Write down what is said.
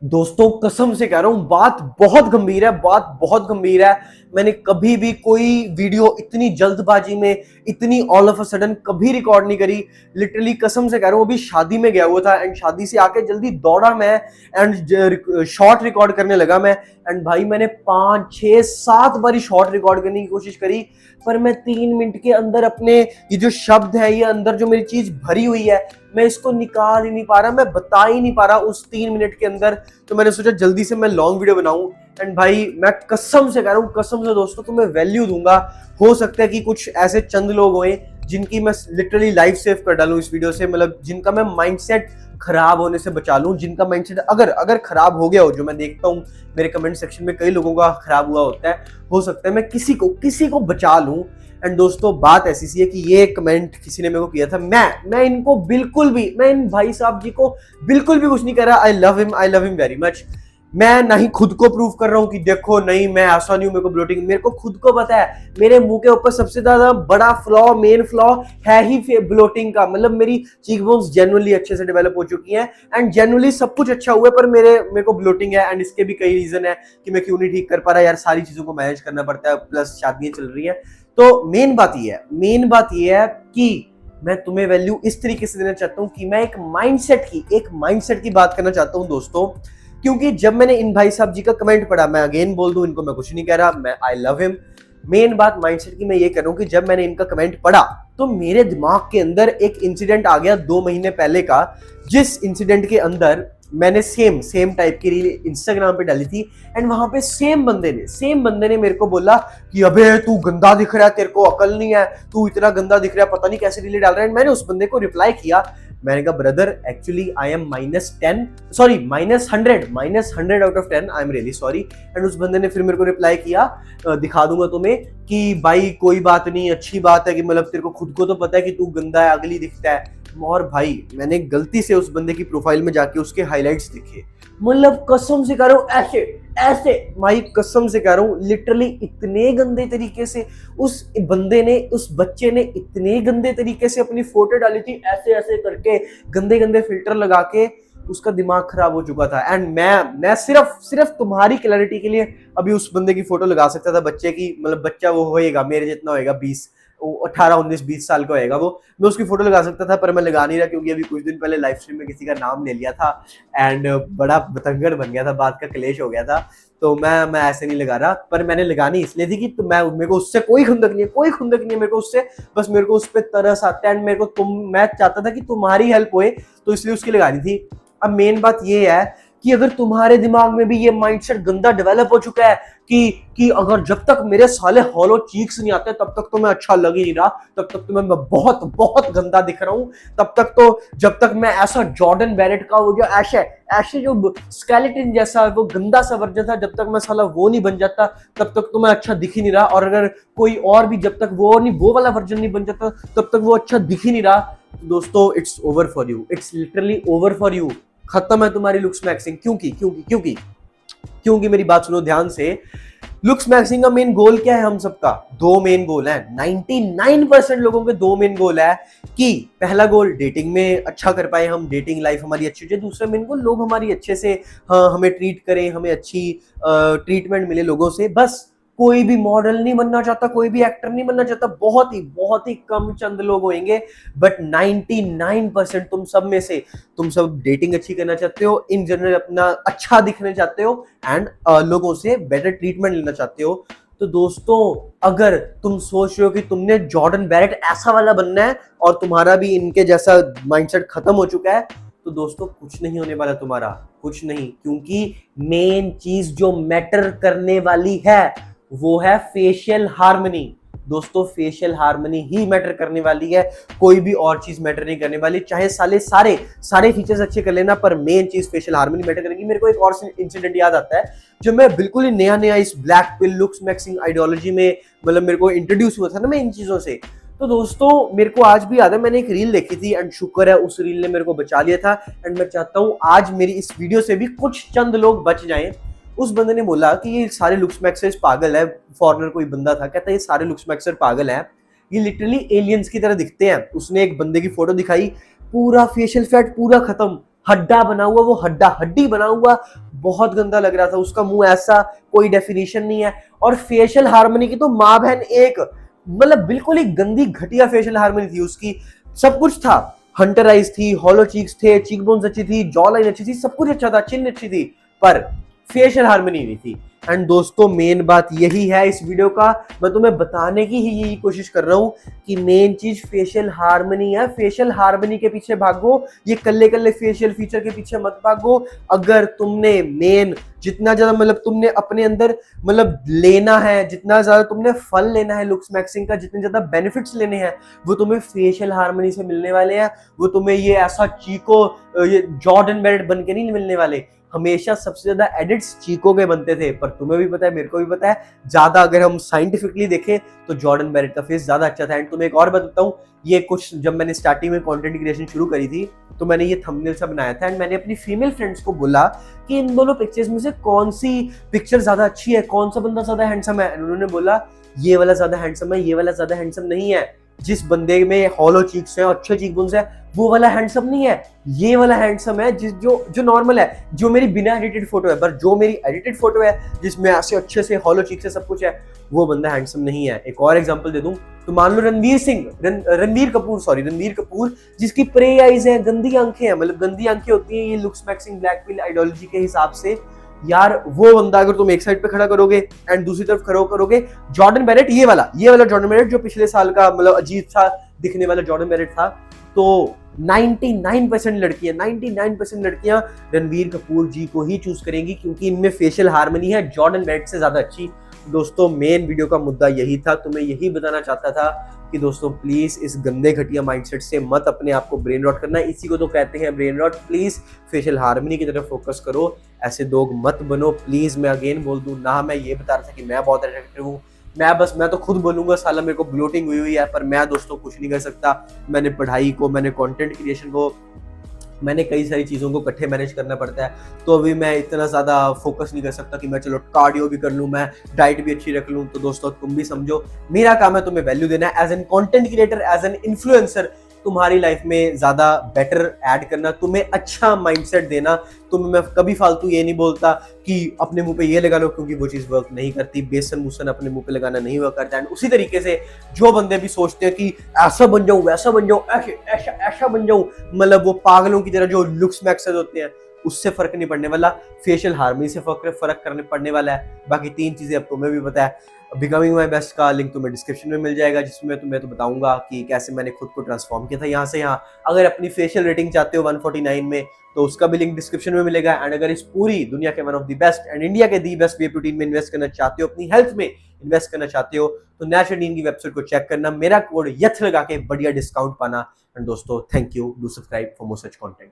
दोस्तों कसम से कह रहा हूं, बात बहुत गंभीर है, बात बहुत गंभीर है। मैंने कभी भी कोई वीडियो इतनी जल्दबाजी में, इतनी ऑल ऑफ अ सडन कभी रिकॉर्ड नहीं करी। लिटरली कसम से कह रहा हूं, अभी शादी में गया हुआ था एंड शादी से आके जल्दी दौड़ा मैं एंड शॉर्ट रिकॉर्ड करने लगा मैं। एंड भाई मैंने 5 6 7 बारी शॉर्ट रिकॉर्ड करने की कोशिश करी, पर मैं 3 मिनट के अंदर अपने ये जो शब्द है, ये अंदर जो मेरी चीज भरी हुई है, मैं इसको निकाल ही नहीं पा रहा, मैं बता ही नहीं पा रहा उस 3 मिनट के अंदर। तो मैंने सोचा जल्दी से मैं लॉन्ग वीडियो बनाऊं। एंड भाई मैं कसम से कह रहा हूं, कसम से दोस्तों, तो मैं वैल्यू दूंगा। हो सकता है कि कुछ ऐसे चंद लोग हों जिनकी मैं लिटरली लाइफ सेव कर डालूं इस वीडियो से, मतलब जिनका मैं माइंडसेट खराब होने से बचा लूं, जिनका माइंडसेट अगर खराब हो गया हो, जो मैं देखता हूं मेरे कमेंट सेक्शन में कई लोगों का खराब हुआ होता है, हो सकता है मैं किसी को बचा लूं। एंड दोस्तों बात ऐसी सी है कि ये कमेंट किसी ने मेरे को किया था, मैं इनको बिल्कुल भी, मैं इन भाई साहब जी को बिल्कुल भी कुछ नहीं कर रहा। I love him very much. मैं नहीं खुद को प्रूव कर रहा हूं कि देखो नहीं मैं ऐसा नहीं हूं, मेरे को ब्लोटिंग, मेरे को खुद को पता है मेरे मुंह के ऊपर सबसे ज्यादा बड़ा फ्लॉ, मेन फ्लॉ है ही ब्लोटिंग का। मतलब मेरी चीक बोन्स जेन्युइनली अच्छे से डेवलप हो चुकी हैं एंड जेन्युइनली सब कुछ अच्छा हुआ है, पर मेरे को ब्लोटिंग है। एंड इसके भी कई रीजन है कि मैं क्यों नहीं ठीक कर पा रहा यार, सारी चीजों को मैनेज करना पड़ता है, प्लस शादियां चल रही है। तो मेन बात ये है कि मैं तुम्हें वैल्यू इस तरीके से देना चाहता हूं कि मैं एक माइंडसेट की बात करना चाहता हूं दोस्तों। क्योंकि जब मैंने इन भाई साहब जी का कमेंट पढ़ा, मैं अगेन बोल दूं, इनको मैं कुछ नहीं कह रहा, मैं आई लव हिम। मेन बात माइंडसेट की मैं ये कर रहा हूं कि जब मैंने इनका कमेंट पढ़ा तो मेरे दिमाग के अंदर एक इंसिडेंट आ गया 2 महीने पहले का, जिस इंसिडेंट के अंदर मैंने सेम टाइप की रील इंस्टाग्राम पे डाली थी। एंड वहां पे सेम बंदे ने मेरे को बोला कि अबे तू गंदा दिख रहा है, तेरे को अकल नहीं है, तू इतना गंदा दिख रहा है, पता नहीं कैसे रील डाल रहा है। मैंने उस बंदे को रिप्लाई किया, मैंने कहा brother actually I am -100 out of 10, I am really sorry. And उस बंदे ने फिर मेरे को रिप्लाई किया, दिखा दूंगा तुम्हें, कि भाई कोई बात नहीं, अच्छी बात है कि मतलब तेरे को खुद को तो पता है कि तू गंदा है, अगली दिखता है। और भाई मैंने गलती से उस बंदे की प्रोफाइल में जाके उसके हाइलाइट्स देखे, मतलब कसम से कह रहा हूँ ऐसे ऐसे, भाई कसम से कह रहा हूँ लिटरली इतने गंदे तरीके से उस बच्चे ने इतने गंदे तरीके से अपनी फोटो डाली थी, ऐसे ऐसे करके गंदे फिल्टर लगा के। उसका दिमाग खराब हो चुका था। एंड मैं सिर्फ तुम्हारी क्लैरिटी के लिए अभी उस बंदे की फोटो लगा सकता था, बच्चे की, मतलब बच्चा वो होएगा मेरे जितना होएगा, 18 19 20 साल का होएगा वो, मैं उसकी फोटो लगा सकता था, पर मैं लगा नहीं रहा क्योंकि अभी कुछ दिन पहले लाइव स्ट्रीम में किसी का नाम ले लिया था एंड बड़ा बतंगड़ बन गया था, बात का क्लेश हो गया था। तो मैं ऐसे नहीं लगा रहा, पर मैंने लगानी इसलिए थी कि तो मेरे को उससे कोई खुंदक नहीं है मेरे को उससे, बस मेरे को उस पर तरस आता है एंड मेरे को मैं चाहता था कि तुम्हारी हेल्प होए, तो इसलिए उसकी लगानी थी। अब मेन बात ये है कि अगर तुम्हारे दिमाग में भी ये माइंडसेट गंदा डेवलप हो चुका है कि अगर जब तक मेरे साले हॉलो चीक्स नहीं आते तब तक तो मैं अच्छा लग ही नहीं रहा, तब तक तो मैं बहुत बहुत गंदा दिख रहा हूं, तब तक तो जब तक मैं ऐसा जॉर्डन बैरेट का वो जो ऐसे जो स्केलेटन जैसा वो गंदा सा वर्जन था, जब तक मैं साला वो नहीं बन जाता तब तक तो मैं अच्छा दिख ही नहीं रहा। और अगर कोई और भी जब तक वो वाला वर्जन नहीं बन जाता तब तक वो अच्छा दिख ही नहीं रहा। तो दोस्तों it's over for you, it's literally over for you. खत्म है तुम्हारी लुक्स मैक्सिंग। क्योंकि मेरी बात सुनो ध्यान से। लुक्स मैक्सिंग का मेन गोल क्या है? हम सबका 2 मेन गोल है, 99% लोगों के 2 मेन गोल है कि पहला गोल डेटिंग में अच्छा कर पाए हम, डेटिंग लाइफ हमारी अच्छी हो जाए। दूसरा मेन गोल लोग हमारी अच्छे से, हाँ, हमें ट्रीट करें, हमें अच्छी ट्रीटमेंट मिले लोगों से। बस कोई भी मॉडल नहीं बनना चाहता, कोई भी एक्टर नहीं बनना चाहता, बहुत ही कम चंद लोग होंगे, बट 99% तुम सब डेटिंग अच्छी करना चाहते हो, इन जनरल अपना अच्छा दिखना चाहते हो एंड लोगों से बेटर ट्रीटमेंट लेना चाहते हो। तो दोस्तों अगर तुम सोच रहे हो कि तुमने जॉर्डन बैरेट ऐसा वाला बनना है और तुम्हारा भी इनके जैसा माइंडसेट खत्म हो चुका है, तो दोस्तों कुछ नहीं होने वाला तुम्हारा, कुछ नहीं। क्योंकि मेन चीज जो मैटर करने वाली है वो है फेशियल हार्मनी। दोस्तों फेशियल हार्मनी ही मैटर करने वाली है, कोई भी और चीज मैटर नहीं करने वाली। चाहे सारे फीचर्स अच्छे कर लेना, पर मेन चीज फेशियल हार्मनी मैटर करेगी। मेरे को एक और इंसिडेंट याद आता है, जब मैं बिल्कुल ही नया इस ब्लैक पिल लुक्स मैक्सिंग आइडियोलॉजी में, मतलब मेरे को इंट्रोड्यूस हुआ था ना मैं इन चीजों से। तो दोस्तों मेरे को आज भी याद है, मैंने एक रील देखी थी एंड शुक्र है उस रील ने मेरे को बचा लिया था। एंड मैं चाहता हूं आज मेरी इस वीडियो से भी कुछ चंद लोग बच जाएं। उस बंदे ने बोला कि ये सारे लुक्स मैक्सर्स पागल है, फॉरनर कोई बंदा था, कहता है ये सारे लुक्स मैक्सर पागल है, ये लिटरली एलियंस की तरह दिखते हैं। उसने एक बंदे की फोटो दिखाई, पूरा फेशियल फैट पूरा खत्म, हड्डी बना हुआ, बहुत गंदा लग रहा था, उसका मुंह ऐसा, कोई डेफिनेशन नहीं है। और फेशियल हार्मनी की तो माँ बहन एक, मतलब बिल्कुल ही गंदी घटिया फेशियल हार्मनी थी उसकी। सब कुछ था, हंटर आइज थी, हॉलो चीक्स थे, चीक बोन्स अच्छी थी, जॉ लाइन अच्छी थी, सब कुछ अच्छा था, चिन अच्छी थी, पर फेशियल हार्मनी नहीं थी। एंड दोस्तों मेन बात यही है इस वीडियो का, मैं तुम्हें बताने की ही यही कोशिश कर रहा हूं कि मेन चीज फेशियल हार्मनी है। फेशियल हार्मनी के पीछे भागो, ये कल्ले कल्ले फेशियल फीचर के पीछे मत भागो। अगर तुमने मेन जितना ज्यादा मतलब तुमने अपने अंदर मतलब लेना है, जितना ज्यादा तुमने फल लेना है लुक्स मैक्सिंग का, जितने ज्यादा बेनिफिट्स लेने हैं वो तुम्हें फेशियल हार्मनी से मिलने वाले हैं। वो तुम्हें ये ऐसा चीको, ये जॉर्डन बेरेट बन के नहीं मिलने वाले। हमेशा सबसे ज्यादा एडिट्स चीको के बनते थे, पर तुम्हें भी पता है, मेरे को भी पता है, ज्यादा अगर हम साइंटिफिकली देखें तो जॉर्डन बेरेट का फेस ज्यादा अच्छा था। एंड तुम्हें एक और बात बताऊं, ये कुछ जब मैंने स्टार्टिंग में कंटेंट क्रिएशन शुरू करी थी तो मैंने ये थंबनेल सा बनाया था, एंड मैंने अपनी फीमेल फ्रेंड्स को बोला कि इन दोनों पिक्चर्स में से कौन सी पिक्चर ज्यादा अच्छी है, कौन सा बंदा ज्यादा हैंडसम है। उन्होंने बोला ये वाला ज्यादा हैंडसम है, ये वाला ज्यादा हैंडसम नहीं है। जिस बंदे में हॉलो चीक्स है, अच्छे चीक बोन्स है, वो वाला हैंडसम नहीं है, ये वाला हैंडसम है जिस जो जो नॉर्मल है, जो मेरी बिना एडिटेड फोटो है। पर जो मेरी एडिटेड फोटो है जिसमें ऐसे अच्छे से हॉलो चीक से सब कुछ है, वो बंदा हैंडसम नहीं है। एक और एग्जांपल दे दूं तो मान लो रणवीर कपूर जिसकी प्रे आईज है, गंदी आंखें हैं, मतलब गंदी आंखें होती हैं ये लुक्स मैक्सिंग ब्लैक पिल आइडियोलॉजी के हिसाब से। यार वो बंदा अगर तुम एक साइड पे खड़ा करोगे एंड दूसरी तरफ खड़ा करोगे जॉर्डन बेरेट, ये वाला जॉर्डन बेरेट जो पिछले साल का मतलब अजीब सा दिखने वाला जॉर्डन बेरेट था, तो 99% लड़कियां रणवीर कपूर जी को ही चूज करेंगी क्योंकि इनमें फेशियल हार्मनी है जॉर्डन बेरेट से ज्यादा अच्छी। दोस्तों मेन वीडियो का मुद्दा यही था, तुम्हें यही बताना चाहता था कि दोस्तों प्लीज इस गंदे घटिया माइंडसेट से मत अपने आप को ब्रेन रॉट करना, इसी को तो कहते हैं brain rot. Please facial harmony की तरफ फोकस करो, ऐसे लोग मत बनो प्लीज। मैं अगेन बोल दूं ना, मैं ये बता रहा था कि मैं बहुत अट्रैक्टिव हूँ, मैं तो खुद बोलूंगा साला मेरे को ब्लोटिंग हुई है, पर मैं दोस्तों कुछ नहीं कर सकता। मैंने पढ़ाई को, मैंने कंटेंट क्रिएशन को, मैंने कई सारी चीज़ों को इकट्ठे मैनेज करना पड़ता है, तो अभी मैं इतना ज़्यादा फोकस नहीं कर सकता कि मैं चलो कार्डियो भी कर लूँ, मैं डाइट भी अच्छी रख लूँ। तो दोस्तों तुम भी समझो, मेरा काम है तुम्हें वैल्यू देना as an content creator, as an influencer, तुम्हारी लाइफ में ज्यादा बेटर ऐड करना, तुम्हें अच्छा माइंडसेट देना। तुम्हें मैं कभी फालतू ये नहीं बोलता कि अपने मुंह पे ये लगा लो, क्योंकि वो चीज वर्क नहीं करती। बेसन मुसन अपने मुंह पे लगाना नहीं वर्क करता। एंड उसी तरीके से जो बंदे भी सोचते हैं कि ऐसा बन जाऊं, वैसा बन जाऊं, ऐसा बन जाऊं, मतलब वो पागलों की तरह जो लुक्स मैक्सेस होते हैं, उससे फर्क नहीं पड़ने वाला। फेशियल हार्मनी से फर्क करने पड़ने वाला है। बाकी तीन चीजें अब तुम्हें भी पता है। बिकमिंग माई बेस्ट का लिंक तुम्हें डिस्क्रिप्शन में मिल जाएगा, जिसमें तुम्हें तो बताऊंगा कि कैसे मैंने खुद को ट्रांसफॉर्म किया था यहाँ से यहाँ। अगर अपनी फेशियल रेटिंग चाहते हो 149 में, तो उसका भी लिंक डिस्क्रिप्शन में मिलेगा। एंड अगर इस पूरी दुनिया के one of the best and India के दी बेस्ट वे प्रोटीन में इन्वेस्ट करना चाहते हो, अपनी हेल्थ में इन्वेस्ट करना चाहते हो, तो नेचुरल की वेबसाइट को चेक करना, मेरा कोड यथ लगा के बढ़िया डिस्काउंट पाना। एंड दोस्तों thank you, do subscribe for more such content.